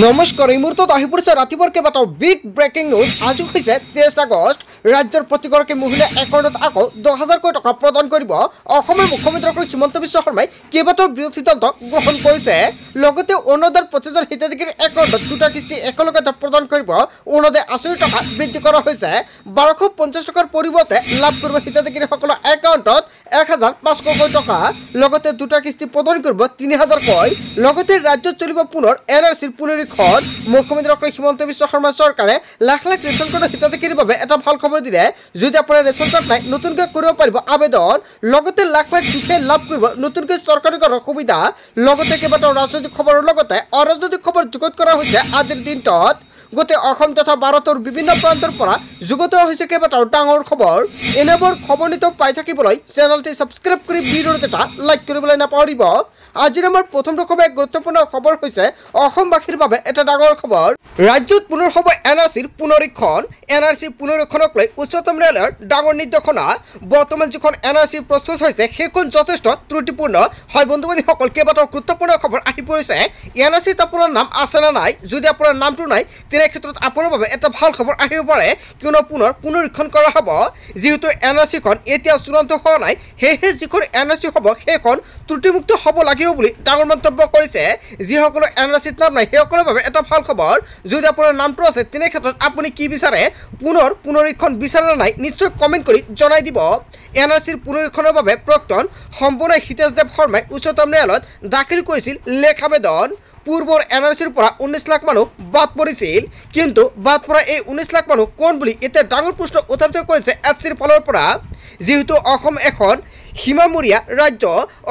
নমস্কাৰ এই মুহূৰ্তত আহি পৰিছে ৰাতিপুৱাৰ কেইবাটাও বিগ ব্ৰেকিং নিউজ। আজি হৈছে 23 আগষ্ট। ৰাজ্যৰ প্ৰতিগৰাকী মহিলা একাউণ্টত আকৌ 10,000 টকা প্ৰদান কৰিব। অসমৰ মুখ্যমন্ত্ৰী হিমন্ত বিশ্ব শৰ্মাই কেইবাটাও বৃহৎ সিদ্ধান্ত গ্ৰহণ কৰিছে। লগতে অৰুণোদয়ৰ প্ৰতিজন হিতাধিকাৰীৰ একাউণ্টত দুটা কিস্তি একেলগে প্ৰদান কৰিব। অৰুণোদয় আঁচনিৰ টকা বৃদ্ধি কৰা হৈছে। 1250 টকাৰ পৰিৱৰ্তে লাভ কৰিব হিতাধিকাৰীসকলৰ একাউণ্টত 1,500 টকা। লগতে দুটা কিস্তি প্ৰদান কৰিব 3,000কৈ। লগতে ৰাজ্যত চলিব পুনৰ NRCৰ পুনৰীক্ষণ। মুখ্যমন্ত্ৰী হিমন্ত বিশ্ব শৰ্মা চৰকাৰে লাখ লাখ ৰেচন কাৰ্ডৰ হিতাধিকাৰীৰ বাবে এটা ভাল খবৰ দিলে। যদি আপোনাৰ ৰেচন কাৰ্ড নাই নতুনকৈ কৰিব পাৰিব আবেদন। লগতে লাখ লাখ দুখীয়াই লাভ কৰিব নতুনকৈ চৰকাৰী কৰৰ সুবিধা। লগতে কেইবাটাও ৰাজনৈতিক খবৰৰ লগতে অৰাজনৈতিক খবৰ যুগুত কৰা হৈছে আজিৰ দিনটোত। গোটেই অসম তথা ভাৰতৰ বিভিন্ন প্ৰান্তৰ পৰা যুগুত হৈছে কেইবাটাও ডাঙৰ খবৰ। এনেবোৰ খবৰ নিতৌ পাই থাকিবলৈ চেনেলটি ছাবস্ক্ৰাইব কৰি ভিডিঅ'ত এটা লাইক কৰিবলৈ নাপাহৰিব। আজিৰ আমাৰ প্ৰথমটো খবৰ এক গুৰুত্বপূৰ্ণ খবৰ হৈছে অসমবাসীৰ বাবে এটা ডাঙৰ খবৰ। ৰাজ্যত পুনৰ হ'ব NRCৰ পুনৰীক্ষণ। NRCৰ পুনৰীক্ষণক লৈ উচ্চতম ন্যায়ালয়ৰ ডাঙৰ নিৰ্দেশনা। বৰ্তমান যিখন NRC প্ৰস্তুত হৈছে সেইখন যথেষ্ট ত্ৰুটিপূৰ্ণ হয়। বন্ধু বান্ধৱীসকল, কেইবাটাও গুৰুত্বপূৰ্ণ খবৰ আহি পৰিছে। NRCত আপোনাৰ নাম আছে নে নাই? যদি আপোনাৰ নামটো নাই তেনে ক্ষেত্ৰত আপোনাৰ বাবে এটা ভাল খবৰ আহিব পাৰে, কিয়নো পুনৰীক্ষণ কৰা হ'ব। যিহেতু NRCখন এতিয়া চূড়ান্ত হোৱা নাই, সেয়েহে যিখন NRC হ'ব সেইখন ত্ৰুটিমুক্ত হ'ব লাগিব বুলি ডাঙৰ মন্তব্য কৰিছে। যিসকলৰ NRCত নাম নাই সেইসকলৰ বাবে এটা ভাল খবৰ। যদি আপোনাৰ নামটো আছে তেনে ক্ষেত্ৰত আপুনি কি বিচাৰে, পুনৰীক্ষণ বিচাৰে নাই, নিশ্চয় কমেণ্ট কৰি জনাই দিব। NRCৰ পুনৰীক্ষণৰ বাবে প্ৰাক্তন সম্পূৰ্ণ হিতেশ দেৱ শৰ্মাই উচ্চতম ন্যায়ালয়ত দাখিল কৰিছিল লেখ আবেদন। পূৰ্বৰ NRCৰ পৰা 19 লাখ মানুহ বাদ পৰিছিল, কিন্তু বাদ পৰা এই 19 লাখ মানুহ কোন বুলি এতিয়া ডাঙৰ প্ৰশ্ন উত্থাপিত কৰিছে SCৰ ফালৰ পৰা। যিহেতু অসম এখন সীমামূৰীয়া ৰাজ্য,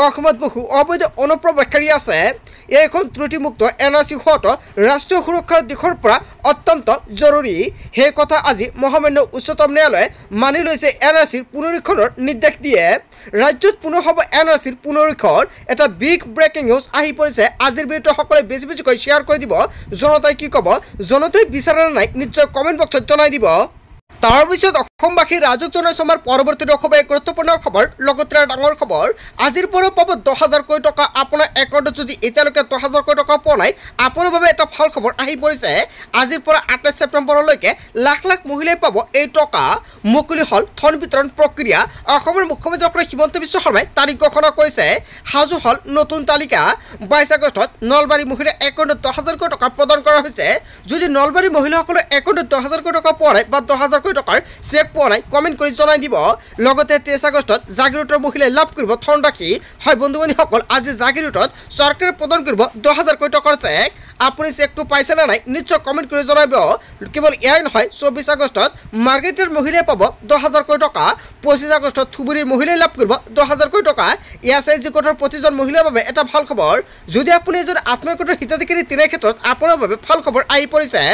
অসমত বহু অবৈধ অনুপ্ৰৱেশকাৰী আছে। এইখন ত্ৰুটিমুক্ত NRC হোৱাটো ৰাষ্ট্ৰীয় সুৰক্ষাৰ দিশৰ পৰা অত্যন্ত জৰুৰী। সেই কথা আজি মহামান্য উচ্চতম ন্যায়ালয়ে মানি লৈছে। NRCৰ পুনৰীক্ষণৰ নিৰ্দেশ দিয়ে। ৰাজ্যত পুনৰ হ'ব NRCৰ পুনৰীক্ষণ। এটা বিগ ব্ৰেকিং নিউজ আহি পৰিছে। আজিৰ ভিডিঅ'টো সকলোৱে বেছিকৈ শ্বেয়াৰ কৰি দিব। জনতাই কি ক'ব, জনতাই বিচাৰে নাই, নিশ্চয় কমেণ্ট বক্সত জনাই দিব। তাৰপিছত অসমবাসী ৰাজক জনাইছে আমাৰ পৰৱৰ্তী খবৰ এক গুৰুত্বপূৰ্ণ খবৰ, লগতে ডাঙৰ খবৰ। আজিৰ পৰা পাব 10,000 টকা। আপোনাৰ একাউণ্টত যদি এতিয়ালৈকে 10,000 টকা পোৱা নাই, আপোনাৰ বাবে এটা ভাল খবৰ আহি পৰিছে। আজিৰ পৰা 28 ছেপ্টেম্বৰলৈকে লাখ লাখ মহিলাই পাব এই টকা। মুকলি হ'ল ধন বিতৰণ প্ৰক্ৰিয়া। অসমৰ মুখ্যমন্ত্ৰী হিমন্ত বিশ্ব শৰ্মাই তাৰিখ ঘোষণা কৰিছে। সাজু হ'ল নতুন তালিকা। 22 আগষ্টত নলবাৰী মহিলাৰ একাউণ্টত 10,000 টকা প্ৰদান কৰা হৈছে। যদি নলবাৰী মহিলাসকলৰ একাউণ্টত 10,000 টকা পোৱা নাই বা 10,000 টকাৰ চেক পোৱা নাই, কমেণ্ট কৰি জনাই দিব। লগতে 23 আগষ্টত জাগিৰোডৰ মহিলাই লাভ কৰিব ধনৰাশি। হয় বন্ধু বান্ধৱীসকল, আজি জাগিৰোডত চৰকাৰে প্ৰদান কৰিব 10,000 টকাৰ চেক। আপুনি চেকটো পাইছে নে নাই, নিশ্চয় কমেণ্ট কৰি জনাব। কেৱল এয়াই নহয়, 24 আগষ্টত মাৰ্কেটৰ মহিলাই পাব 10,000 টকা। 25 আগষ্টত ধুবুৰীৰ মহিলাই লাভ কৰিব 10,000 টকা। SIG কোটাৰ প্ৰতিজন মহিলাৰ বাবে এটা ভাল খবৰ। যদি আপুনি এজন আত্মীয় কোটাৰ হিতাধিকাৰী তেনে ক্ষেত্ৰত আপোনাৰ বাবে ভাল খবৰ আহি পৰিছে।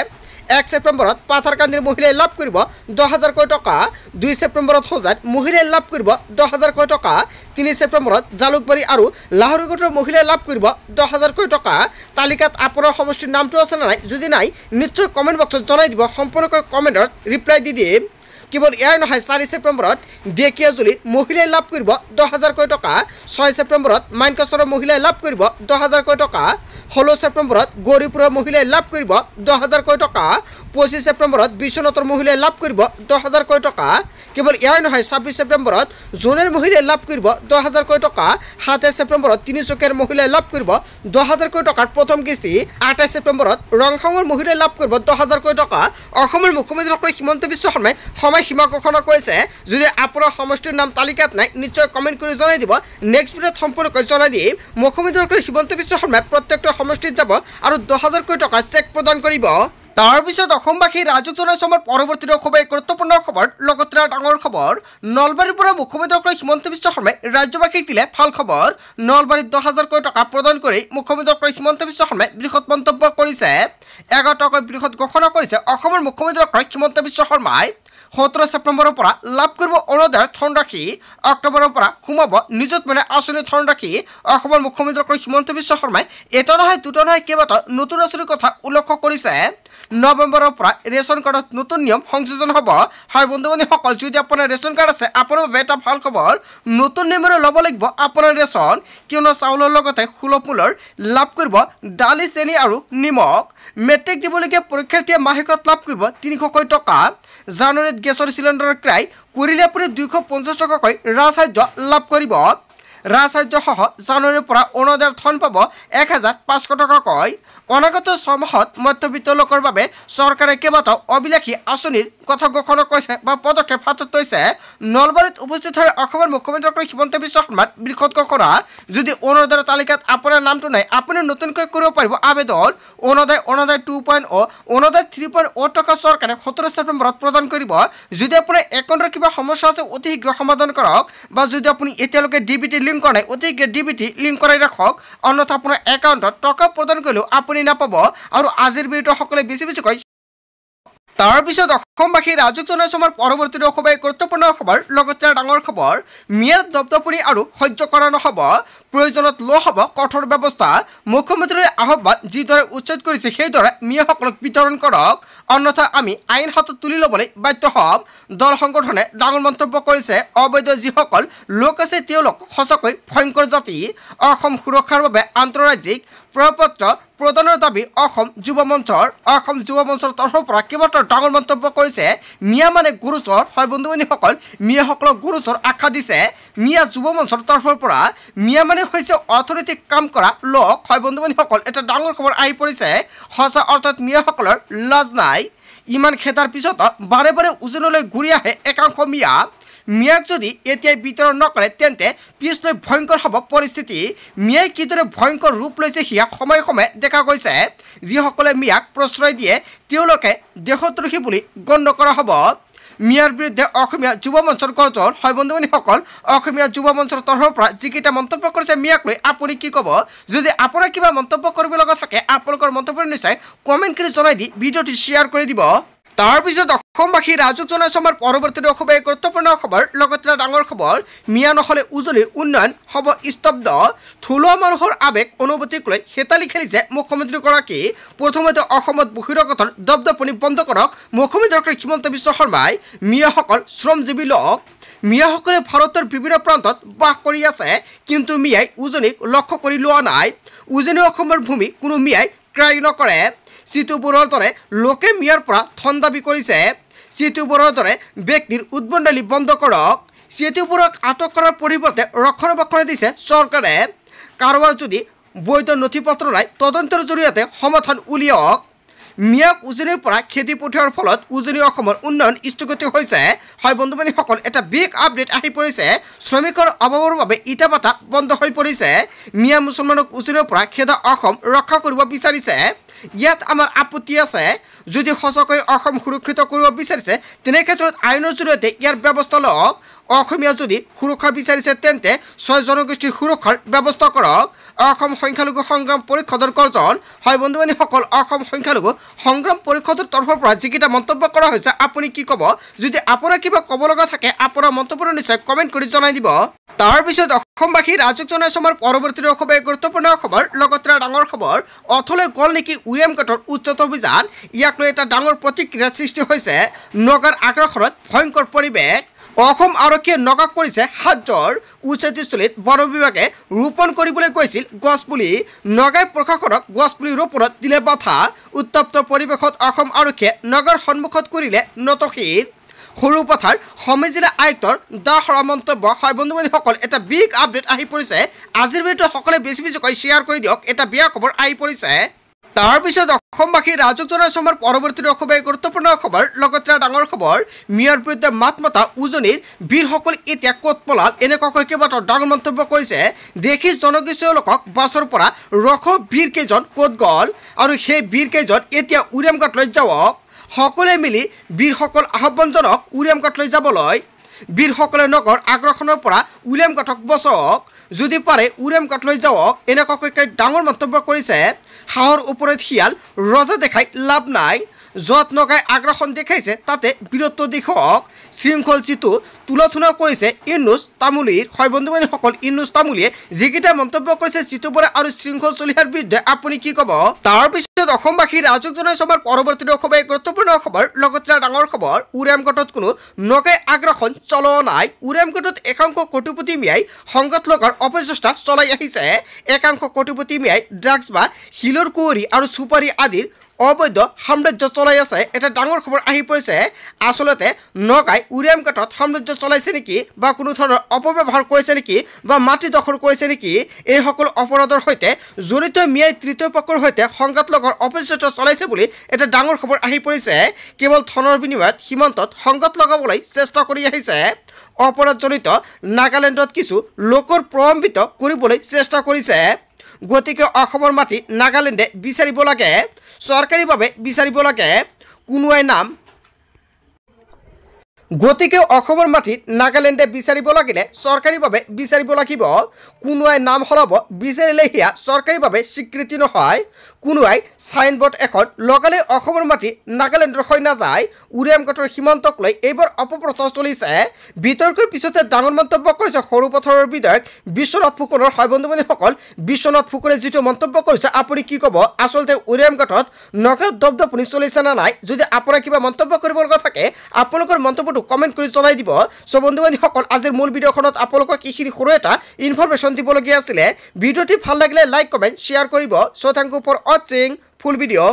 1 ছেপ্টেম্বৰত পাথাৰকান্দিৰ মহিলাই লাভ কৰিব 10,000 টকা। 2 ছেপ্টেম্বৰত হোজাইত মহিলাই লাভ কৰিব 10,000 টকা। 3 ছেপ্টেম্বৰত জালুকবাৰী আৰু লাহৰীগড়ৰ মহিলাই লাভ কৰিব 10,000 টকা। তালিকাত আপোনাৰ সমষ্টিৰ নামটো আছে নে নাই? যদি নাই, নিশ্চয় কমেণ্ট বক্সত জনাই দিব। সম্পূৰ্ণকৈ কমেণ্টত ৰিপ্লাই দি দিম। কেৱল এয়াই নহয়, 4 ছেপ্টেম্বৰত ঢেকীয়াজুলিত মহিলাই লাভ কৰিব 10,000 টকা। 6 ছেপ্টেম্বৰত মাইনকাছৰৰ মহিলাই লাভ কৰিব 10,000 টকা। 16 ছেপ্টেম্বৰত গৌৰীপুৰৰ মহিলাই লাভ কৰিব 10,000 টকা। 25 ছেপ্টেম্বৰত বিশ্বনাথৰ মহিলাই লাভ কৰিব 10,000 টকা। কেৱল এয়াই নহয়, 26 ছেপ্টেম্বৰত জোনেৰ মহিলাই লাভ কৰিব 10,000 টকা। 27 ছেপ্টেম্বৰত তিনিচুকীয়াৰ মহিলাই লাভ কৰিব 10,000 টকাৰ প্ৰথম কিস্তি। 28 ছেপ্টেম্বৰত ৰংখাঙৰ মহিলাই লাভ কৰিব 10,000 টকা। অসমৰ মুখ্যমন্ত্ৰী হিমন্ত বিশ্ব শৰ্মাই সময়সীমা ঘোষণা কৰিছে। যদি আপোনাৰ সমষ্টিৰ নাম তালিকাত নাই, নিশ্চয় কমেণ্ট কৰি জনাই দিব। নেক্সট ভিডিঅ'ত সম্পূৰ্ণকৈ জনাই দিম। মুখ্যমন্ত্ৰী হিমন্ত বিশ্ব শৰ্মাই প্ৰত্যেকটো সমষ্টিত যাব আৰু 10,000 টকাৰ চেক প্ৰদান কৰিব। তাৰপিছত অসমবাসী ৰাজক জনাইছে আমাৰ পৰৱৰ্তী খবৰ এক গুৰুত্বপূৰ্ণ খবৰ, লগতে ডাঙৰ খবৰ। নলবাৰীৰ পৰা মুখ্যমন্ত্ৰী হিমন্ত বিশ্ব শৰ্মাই ৰাজ্যবাসীক দিলে ভাল খবৰ। নলবাৰীত 10,000 টকা প্ৰদান কৰি মুখ্যমন্ত্ৰী হিমন্ত বিশ্ব শৰ্মাই বৃহৎ মন্তব্য কৰিছে। 11টাকৈ বৃহৎ ঘোষণা কৰিছে অসমৰ মুখ্যমন্ত্ৰী হিমন্ত বিশ্ব শৰ্মাই। 17 ছেপ্টেম্বৰৰ পৰা লাভ কৰিব অৰুণোদয়ৰ ধনৰাশি। অক্টোবৰৰ পৰা সোমাব নিযুত মইনা আঁচনিৰ ধনৰাশি। অসমৰ মুখ্যমন্ত্ৰী হিমন্ত বিশ্ব শৰ্মাই এটা নহয় দুটা নহয় কেইবাটাও নতুন আঁচনিৰ কথা উল্লেখ কৰিছে। নৱেম্বৰৰ পৰা ৰেচন কাৰ্ডত নতুন নিয়ম সংযোজন হ'ব। হয় বন্ধু বান্ধৱীসকল, যদি আপোনাৰ ৰেচন কাৰ্ড আছে আপোনাৰ বাবে এটা ভাল খবৰ। নতুন নিয়মেৰে ল'ব লাগিব আপোনাৰ ৰেচন, কিয়নো চাউলৰ লগতে সুলভ মূল্যৰ লাভ কৰিব দালি, চেনি আৰু নিমখ। মেট্ৰিক দিবলগীয়া পৰীক্ষাৰ্থীয়ে মাহেকত লাভ কৰিব 300 টকা। জানুৱাৰীত গেছৰ চিলিণ্ডাৰ ক্ৰয় কৰিলে আপুনি 250 টকাকৈ ৰাজসাহায্য লাভ কৰিব। ৰাজসাহায্যসহ জানুৱাৰীৰ পৰা অৰুণোদয়ৰ ধন পাব 1500 টকাকৈ। অনাগত 6 মাহত মধ্যবিত্ত লোকৰ বাবে চৰকাৰে কেইবাটাও অবিলাসী আঁচনিৰ কথা ঘোষণা কৰিছে বা পদক্ষেপ হাতত লৈছে। নলবাৰীত উপস্থিত হৈ অসমৰ মুখ্যমন্ত্ৰী ডক্টৰ হিমন্ত বিশ্ব শৰ্মাৰ বৃহৎ ঘোষণা। যদি অৰুণোদয়ৰ তালিকাত আপোনাৰ নামটো নাই, আপুনি নতুনকৈ কৰিব পাৰিব আবেদন। অৰুণোদয় 2.0, অৰুণোদয় 3.0 টকা চৰকাৰে 17 ছেপ্টেম্বৰত প্ৰদান কৰিব। যদি আপোনাৰ একাউণ্টৰ কিবা সমস্যা আছে অতি শীঘ্ৰ সমাধান কৰক, বা যদি আপুনি এতিয়ালৈকে ডিবিটি লিংক কৰা নাই অতি শীঘ্ৰে ডিবিটি লিংক কৰাই ৰাখক, অন্যথা আপোনাৰ একাউণ্টত টকা প্ৰদান কৰিলেও আপুনি নাপাব। আৰু আজিৰ ভিডিঅ'টো সকলোৱে বেছিকৈ তাৰপিছত অসমবাসী ৰাজুক জনাইছো আমাৰ পৰৱৰ্তী খুবেই গুৰুত্বপূৰ্ণ খবৰ, লগতে ডাঙৰ খবৰ। মিয়াৰ দপদপনি আৰু সহ্য কৰা নহ'ব, প্ৰয়োজনত লোৱা হ'ব কঠোৰ ব্যৱস্থা। মুখ্যমন্ত্ৰীৰ আহ্বান যিদৰে উচ্ছেদ কৰিছে সেইদৰে মিয়াসকলক বিতৰণ কৰক, অন্যথা আমি আইন হাতত তুলি ল'বলৈ বাধ্য হ'ম। দল সংগঠনে ডাঙৰ মন্তব্য কৰিছে, অবৈধ যিসকল লোক আছে তেওঁলোক সঁচাকৈ ভয়ংকৰ জাতি। অসম সুৰক্ষাৰ বাবে আন্তঃৰাজ্যিক প্ৰপত্ৰ প্ৰদানৰ দাবী অসম যুৱ মঞ্চৰ তৰফৰ পৰা কেইবাটাও ডাঙৰ মন্তব্য কৰিছে। মিয়া মানে গুৰুচৰ। হয় বন্ধু বান্ধৱীসকল, মিয়াসকলক গুৰুচৰ আখ্যা দিছে মিয়া যুৱ মঞ্চৰ তৰফৰ পৰা। মিয়া মানে হৈছে অৰ্থনৈতিক কাম কৰা লোক। হয় বন্ধু বান্ধৱীসকল, এটা ডাঙৰ খবৰ আহি পৰিছে। সঁচা অৰ্থত মিয়াসকলৰ লাজ নাই। ইমান খেদাৰ পিছতো বাৰে বাৰে উজনিলৈ ঘূৰি আহে একাংশ মিয়া। মিয়াক যদি এতিয়াই বিতৰণ নকৰে তেন্তে পিছলৈ ভয়ংকৰ হ'ব পৰিস্থিতি। মিয়াই কিদৰে ভয়ংকৰ ৰূপ লৈছে সেয়া সময়ে সময়ে দেখা গৈছে। যিসকলে মিয়াক প্ৰশ্ৰয় দিয়ে তেওঁলোকে দেশদ্ৰোহী বুলি গণ্য কৰা হ'ব। মিয়াৰ বিৰুদ্ধে অসমীয়া যুৱ মঞ্চৰ গৰ্জন। হয় বন্ধু বান্ধৱীসকল, অসমীয়া যুৱ মঞ্চৰ তৰফৰ পৰা যিকেইটা মন্তব্য কৰিছে মিয়াক লৈ আপুনি কি ক'ব? যদি আপোনাৰ কিবা মন্তব্য কৰিব লগা থাকে আপোনালোকৰ মন্তব্য নিশ্চয় কমেণ্ট কৰি জনাই দি ভিডিঅ'টি শ্বেয়াৰ কৰি দিব। তাৰপিছত অসমবাসী ৰাজুক জনাইছো আমাৰ পৰৱৰ্তী খুবেই গুৰুত্বপূৰ্ণ খবৰ, লগতে ডাঙৰ খবৰ। মিয়া নহ'লে উজনিৰ উন্নয়ন হ'ব স্তব্ধ। থলুৱা মানুহৰ আৱেগ অনুভূতিক লৈ হেতালি খেলিছে মুখ্যমন্ত্ৰীগৰাকী। প্ৰথমতে অসমত বহিৰাগতৰ দপদপনি বন্ধ কৰক মুখ্যমন্ত্ৰী ডক্টৰ হিমন্ত বিশ্ব শৰ্মাই। মিয়াসকল শ্ৰমজীৱী লোক। মিয়াসকলে ভাৰতৰ বিভিন্ন প্ৰান্তত বাস কৰি আছে, কিন্তু মিয়াই উজনিক লক্ষ্য কৰি লোৱা নাই। উজনি অসমৰ ভূমি কোনো মিয়াই ক্ৰয় নকৰে। চিতু বৰুৱাৰ দৰে লোকে মিয়াৰ পৰা ধন দাবী কৰিছে। চিতু বৰুৱাৰ দৰে ব্যক্তিৰ উদ্ভণ্ডালি বন্ধ কৰক। চিতু বৰুৱাক আটক কৰাৰ পৰিৱৰ্তে ৰক্ষণাবেক্ষণ দিছে চৰকাৰে। কাৰোবাৰ যদি বৈধ নথি পত্ৰ নাই তদন্তৰ জৰিয়তে সমাধান উলিয়াওক। মিয়াক উজনিৰ পৰা খেদি পঠিওৱাৰ ফলত উজনি অসমৰ উন্নয়ন স্থগিত হৈছে। হয় বন্ধু বান্ধৱীসকল, এটা বিগ আপডেট আহি পৰিছে। শ্ৰমিকৰ অভাৱৰ বাবে ইটা ভাটা বন্ধ হৈ পৰিছে। মিয়া মুছলমানক উজনিৰ পৰা খেদা অসম ৰক্ষা কৰিব বিচাৰিছে। ইয়াত আমাৰ আপত্তি আছে। যদি সঁচাকৈ অসম সুৰক্ষিত কৰিব বিচাৰিছে তেনে ক্ষেত্ৰত আইনৰ জৰিয়তে ইয়াৰ ব্যৱস্থা লওক। অসমীয়া যদি সুৰক্ষা বিচাৰিছে তেন্তে 6 জনগোষ্ঠীৰ সুৰক্ষাৰ ব্যৱস্থা কৰক। অসম সংখ্যালঘু সংগ্ৰাম পৰিষদৰ গৰ্জন। হয় বন্ধু বান্ধৱীসকল, অসম সংখ্যালঘু সংগ্ৰাম পৰিষদৰ তৰফৰ পৰা যিকেইটা মন্তব্য কৰা হৈছে আপুনি কি ক'ব? যদি আপোনাৰ কিবা ক'ব লগা থাকে আপোনাৰ মন্তব্যটো নিশ্চয় কমেণ্ট কৰি জনাই দিব। তাৰপিছত অসমবাসী ৰাজুক জনাইছো আমাৰ পৰৱৰ্তী খুবেই গুৰুত্বপূৰ্ণ খবৰ, লগতে ডাঙৰ খবৰ। অথলৈ গ'ল নেকি উৰিয়াম ঘাটৰ উচ্ছেদ অভিযান? ইয়াক লৈ এটা ডাঙৰ প্ৰতিক্ৰিয়াৰ সৃষ্টি হৈছে। নগাৰ আগ্ৰাসনত ভয়ংকৰ পৰিৱেশ। অসম আৰক্ষীয়ে নগাক কৰিছে হাতজৰ। উচ্ছেদস্থলীত বন বিভাগে ৰোপণ কৰিবলৈ গৈছিল গছপুলি। নগাই প্ৰশাসনক গছপুলি ৰোপণত দিলে বাধা। উত্তপ্ত পৰিৱেশত অসম আৰক্ষীয়ে নগাৰ সন্মুখত কৰিলে নতশিৰ। সৰুপথাৰ সমজিলা আয়ুক্তৰ দাসৰা মন্তব্য। হয় বন্ধু বান্ধৱীসকল, এটা বিগ আপডেট আহি পৰিছে। আজিৰ ভিডিঅ'টো সকলোৱে বেছিকৈ শ্বেয়াৰ কৰি দিয়ক। এটা বেয়া খবৰ আহি পৰিছে। তাৰপিছত অসমবাসী ৰাজুক জনাইছো আমাৰ পৰৱৰ্তী খুবেই গুৰুত্বপূৰ্ণ খবৰ, লগতে ডাঙৰ খবৰ। মিয়াৰ বিৰুদ্ধে মাত মতা উজনিৰ বীৰসকল এতিয়া ক'ত পলাল? এনেকুৱাকৈ কেইবাটাও ডাঙৰ মন্তব্য কৰিছে। দেশী জনগোষ্ঠীয় লোকক বাছৰ পৰা ৰখা বীৰকেইজন ক'ত গ'ল? আৰু সেই বীৰকেইজন এতিয়া উৰিয়াম ঘাটলৈ যাওক। সকলোৱে মিলি বীৰসকল আহ্বান জনাওক উৰিয়াম ঘাটলৈ যাবলৈ। বীৰসকলে নগৰ আগ্ৰাসনৰ পৰা উৰিয়াম ঘাটক বচাওক। যদি পাৰে উৰিয়াম ঘাটলৈ যাওক। এনেকুৱাকৈ ডাঙৰ মন্তব্য কৰিছে। হাঁহৰ ওপৰত শিয়াল ৰজা দেখাই লাভ নাই। য'ত নগাই আগ্ৰাসন দেখাইছে তাতে বীৰত্ব দেখুৱাওক শৃংখল যিটো তুলথুনা কৰিছে ইউনুছ তামুলীৰ হয় বন্ধু বান্ধৱীসকল ইউনুছ তামুলীয়ে যিকেইটা মন্তব্য কৰিছে জিতু বৰা আৰু শৃংখল চলিহাৰ বিৰুদ্ধে আপুনি কি ক'ব তাৰপিছত অসমবাসী ৰাজক জনাইছে আমাৰ পৰৱৰ্তী খবৰ গুৰুত্বপূৰ্ণ খবৰ লগতে ডাঙৰ খবৰ উৰিয়ামঘাটত কোনো নগাই আগ্ৰাসন চলোৱা নাই উৰিয়ামঘাটত একাংশ কোটিপতি মিয়াই সংগত লগাৰ অপচেষ্টা চলাই আহিছে একাংশ কোটিপতি মিয়াই ড্ৰাগছ বা শিলৰ কুঁৱৰী আৰু চুপাৰী আদিৰ অবৈধ সাম্ৰাজ্য চলাই আছে এটা ডাঙৰ খবৰ আহি পৰিছে আসলতে নগাই উৰিয়ামঘাটত সাম্ৰাজ্য চলাইছে নেকি বা কোনো ধৰণৰ অপব্যৱহাৰ কৰিছে নেকি বা মাটি দখল কৰিছে নেকি এই সকল অপৰাধৰ সৈতে জড়িত মিয়াই তৃতীয় পক্ষৰ সৈতে সংঘাত লগাৰ অপচেষ্টা চলাইছে বুলি এটা ডাঙৰ খবৰ আহি পৰিছে কেৱল ধনৰ বিনিময়ত সীমান্তত সংঘাত লগাবলৈ চেষ্টা কৰি আহিছে অপৰাধজনিত নাগালেণ্ডত কিছু লোকৰ প্ৰভাৱিত কৰিবলৈ চেষ্টা কৰিছে গতিকে অসমৰ মাটি নাগালেণ্ডে বিচাৰিব লাগে চৰকাৰীভাৱে বিচাৰিব লাগে কোনোৱাই নাম গতিকে অসমৰ মাটিত নাগালেণ্ডে বিচাৰিব লাগিলে চৰকাৰীভাৱে বিচাৰিব লাগিব কোনোৱাই নাম সলাব বিচাৰিলে হিয়া চৰকাৰীভাৱে স্বীকৃতি নহয় কোনোৱাই সাইনবোৰ্ড এখন লগালে অসমৰ মাটি নাগালেণ্ডৰ হৈ নাযায় উৰিয়ামঘাটৰ সীমান্তক লৈ এইবাৰ অপপ্ৰচাৰ চলিছে বিতৰ্কৰ পিছতে ডাঙৰ মন্তব্য কৰিছে সৰু পথাৰৰ বিধায়ক বিশ্বনাথ ফুকনৰ হয় বন্ধু বান্ধৱীসকল বিশ্বনাথ ফুকনে যিটো মন্তব্য কৰিছে আপুনি কি ক'ব আচলতে উৰিয়ামঘাটত নগাৰ দপদপনি চলিছে না নাই যদি আপোনাৰ কিবা মন্তব্য কৰিব লগা থাকে আপোনালোকৰ মন্তব্যটো কমেন্ট কৰি জনাই দিব সো বন্ধু বান্ধৱীসকল আজিৰ মূল ভিডিঅ'খনত আপোনালোকক এইখিনি সৰু এটা ইনফৰমেশ্যন দিবলগীয়া আছিলে ভিডিঅ'টি ভাল লাগিলে লাইক কমেন্ট শ্বেয়াৰ কৰিব so thank you for watching full video'